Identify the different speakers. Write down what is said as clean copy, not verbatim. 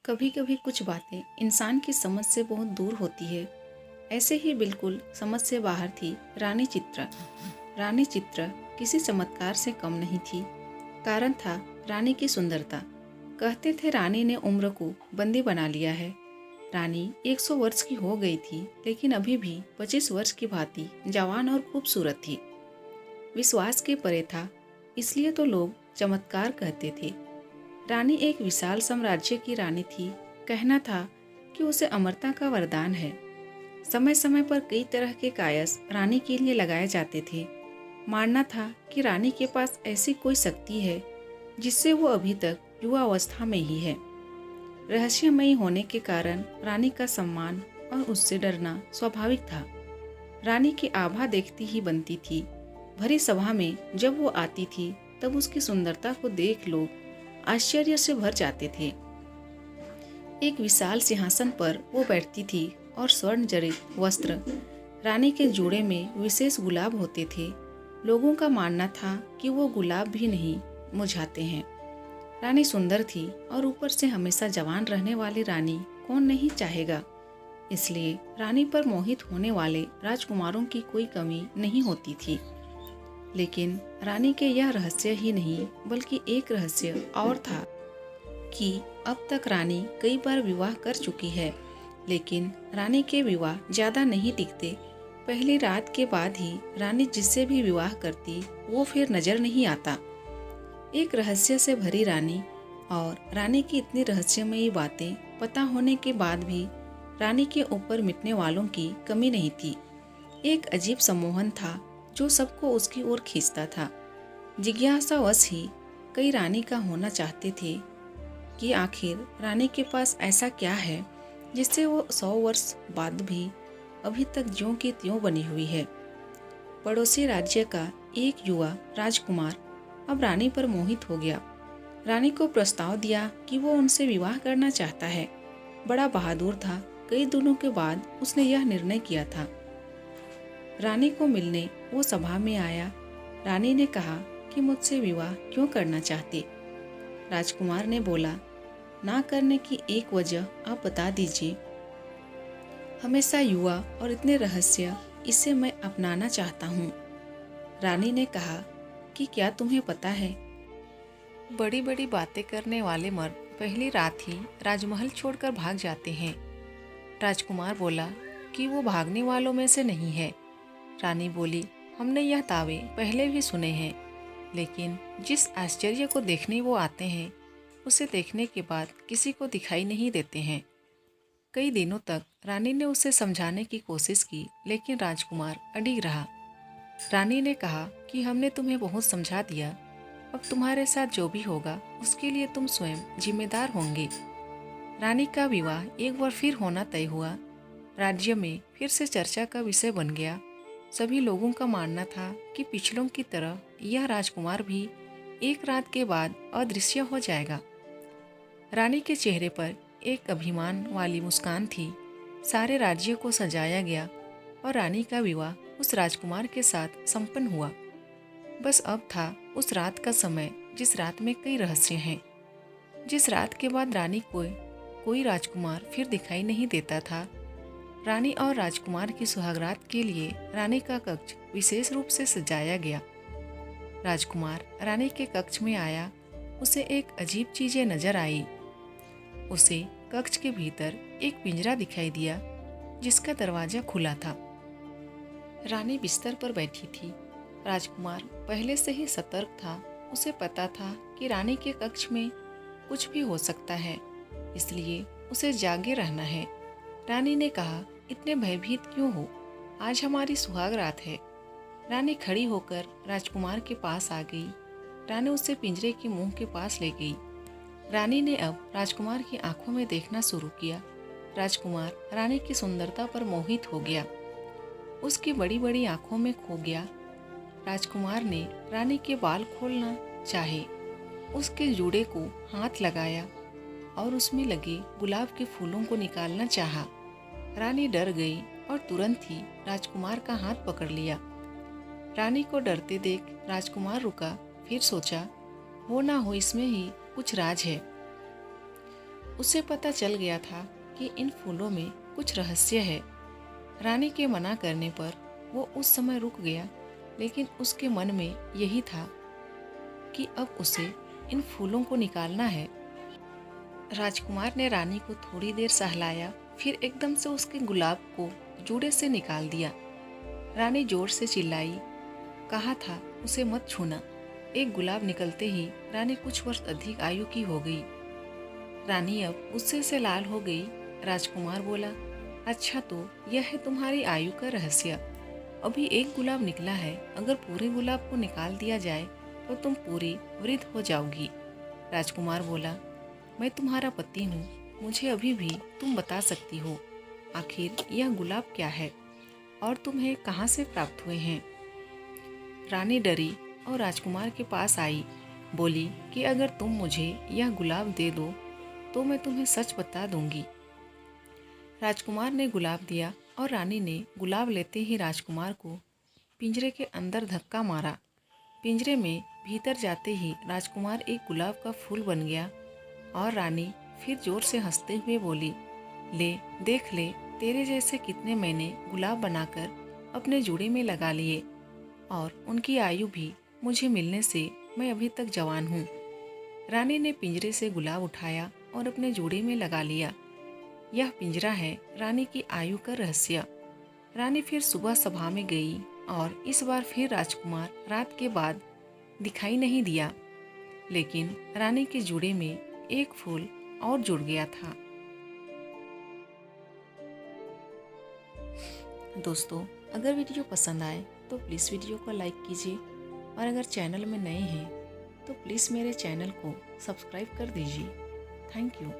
Speaker 1: कभी कभी कुछ बातें इंसान की समझ से बहुत दूर होती है। ऐसे ही बिल्कुल समझ से बाहर थी रानी चित्रा। रानी चित्रा किसी चमत्कार से कम नहीं थी। कारण था रानी की सुंदरता। कहते थे रानी ने उम्र को बंदी बना लिया है। रानी 100 वर्ष की हो गई थी, लेकिन अभी भी 25 वर्ष की भांति जवान और खूबसूरत थी। विश्वास के परे था, इसलिए तो लोग चमत्कार कहते थे। रानी एक विशाल साम्राज्य की रानी थी। कहना था कि उसे अमरता का वरदान है। समय समय पर कई तरह के कायस रानी के लिए लगाए जाते थे। मानना था कि रानी के पास ऐसी कोई शक्ति है जिससे वो अभी तक युवा अवस्था में ही है। रहस्यमयी होने के कारण रानी का सम्मान और उससे डरना स्वाभाविक था। रानी की आभा देखती ही बनती थी। भरी सभा में जब वो आती थी तब उसकी सुंदरता को देख लोग आश्चर्य से भर जाते थे। एक विशाल सिंहासन पर वो बैठती थी और स्वर्ण जड़ित वस्त्र, रानी के जूड़े में विशेष गुलाब होते थे। लोगों का मानना था कि वो गुलाब भी नहीं मुरझाते हैं। रानी सुंदर थी और ऊपर से हमेशा जवान रहने वाली रानी कौन नहीं चाहेगा। इसलिए रानी पर मोहित होने वाले राजकुमारों की कोई कमी नहीं होती थी। लेकिन रानी के यह रहस्य ही नहीं, बल्कि एक रहस्य और था कि अब तक रानी कई बार विवाह कर चुकी है, लेकिन रानी के विवाह ज़्यादा नहीं टिकते। पहली रात के बाद ही रानी जिससे भी विवाह करती वो फिर नज़र नहीं आता। एक रहस्य से भरी रानी और रानी की इतनी रहस्यमयी बातें पता होने के बाद भी रानी के ऊपर मिटने वालों की कमी नहीं थी। एक अजीब सम्मोहन था जो सबको उसकी ओर खींचता था। जिज्ञासावश ही कई रानी का होना चाहते थे कि आखिर रानी के पास ऐसा क्या है जिससे वो 100 वर्ष बाद भी अभी तक ज्यों की त्यों बनी हुई है। पड़ोसी राज्य का एक युवा राजकुमार अब रानी पर मोहित हो गया। रानी को प्रस्ताव दिया कि वो उनसे विवाह करना चाहता है। बड़ा बहादुर था। कई दिनों के बाद उसने यह निर्णय किया था। रानी को मिलने वो सभा में आया। रानी ने कहा कि मुझसे विवाह क्यों करना चाहते। राजकुमार ने बोला, ना करने की एक वजह आप बता दीजिए। हमेशा युवा और इतने रहस्य, इसे मैं अपनाना चाहता हूँ। रानी ने कहा कि क्या तुम्हें पता है, बड़ी बड़ी बातें करने वाले मर्द पहली रात ही राजमहल छोड़कर भाग जाते हैं। राजकुमार बोला कि वो भागने वालों में से नहीं है। रानी बोली, हमने यह दावे पहले भी सुने हैं, लेकिन जिस आश्चर्य को देखने वो आते हैं उसे देखने के बाद किसी को दिखाई नहीं देते हैं। कई दिनों तक रानी ने उसे समझाने की कोशिश की, लेकिन राजकुमार अडिग रहा। रानी ने कहा कि हमने तुम्हें बहुत समझा दिया, अब तुम्हारे साथ जो भी होगा उसके लिए तुम स्वयं जिम्मेदार होंगे। रानी का विवाह एक बार फिर होना तय हुआ। राज्य में फिर से चर्चा का विषय बन गया। सभी लोगों का मानना था कि पिछलों की तरह यह राजकुमार भी एक रात के बाद अदृश्य हो जाएगा। रानी के चेहरे पर एक अभिमान वाली मुस्कान थी। सारे राज्य को सजाया गया और रानी का विवाह उस राजकुमार के साथ संपन्न हुआ। बस अब था उस रात का समय जिस रात में कई रहस्य हैं। जिस रात के बाद रानी को कोई राजकुमार फिर दिखाई नहीं देता था। रानी और राजकुमार की सुहागरात के लिए रानी का कक्ष विशेष रूप से सजाया गया। राजकुमार रानी के कक्ष में आया। उसे एक अजीब चीजें नजर आई। उसे कक्ष के भीतर एक पिंजरा दिखाई दिया जिसका दरवाजा खुला था। रानी बिस्तर पर बैठी थी। राजकुमार पहले से ही सतर्क था। उसे पता था कि रानी के कक्ष में कुछ भी हो सकता है, इसलिए उसे जागे रहना है। रानी ने कहा, इतने भयभीत क्यों हो? आज हमारी सुहाग रात है। रानी खड़ी होकर राजकुमार के पास आ गई। रानी उसे पिंजरे के मुंह के पास ले गई। रानी ने अब राजकुमार की आंखों में देखना शुरू किया। राजकुमार रानी की सुंदरता पर मोहित हो गया। उसकी बड़ी बड़ी आंखों में खो गया। राजकुमार ने रानी के बाल खोलना चाहे, उसके जूड़े को हाथ लगाया और उसमें लगे गुलाब के फूलों को निकालना चाहा। रानी डर गई और तुरंत ही राजकुमार का हाथ पकड़ लिया। रानी को डरते देख राजकुमार रुका, फिर सोचा, हो ना हो इसमें ही कुछ राज है। उसे पता चल गया था कि इन फूलों में कुछ रहस्य है। रानी के मना करने पर वो उस समय रुक गया, लेकिन उसके मन में यही था कि अब उसे इन फूलों को निकालना है। राजकुमार ने रानी को थोड़ी देर सहलाया, फिर एकदम से उसके गुलाब को जूड़े से निकाल दिया। रानी जोर से चिल्लाई, कहा था उसे मत छूना। एक गुलाब निकलते ही रानी कुछ वर्ष अधिक आयु की हो गई। रानी अब गुस्से से लाल हो गई। राजकुमार बोला, अच्छा तो यह है तुम्हारी आयु का रहस्य। अभी एक गुलाब निकला है, अगर पूरे गुलाब को निकाल दिया जाए तो तुम पूरी वृद्ध हो जाओगी। राजकुमार बोला, मैं तुम्हारा पति हूँ, मुझे अभी भी तुम बता सकती हो आखिर यह गुलाब क्या है और तुम्हें कहाँ से प्राप्त हुए हैं। रानी डरी और राजकुमार के पास आई, बोली कि अगर तुम मुझे यह गुलाब दे दो तो मैं तुम्हें सच बता दूंगी। राजकुमार ने गुलाब दिया और रानी ने गुलाब लेते ही राजकुमार को पिंजरे के अंदर धक्का मारा। पिंजरे में भीतर जाते ही राजकुमार एक गुलाब का फूल बन गया और रानी फिर जोर से हंसते हुए बोली, ले देख ले, तेरे जैसे कितने मैंने गुलाब बनाकर अपने जूड़े में लगा लिए और उनकी आयु भी मुझे मिलने से मैं अभी तक जवान हूँ। रानी ने पिंजरे से गुलाब उठाया और अपने जूड़े में लगा लिया। यह पिंजरा है रानी की आयु का रहस्य। रानी फिर सुबह सभा में गई और इस बार फिर राजकुमार रात के बाद दिखाई नहीं दिया, लेकिन रानी के जूड़े में एक फूल और जुड़ गया था। दोस्तों, अगर वीडियो पसंद आए तो प्लीज़ वीडियो को लाइक कीजिए और अगर चैनल में नए हैं तो प्लीज़ मेरे चैनल को सब्सक्राइब कर दीजिए। Thank you.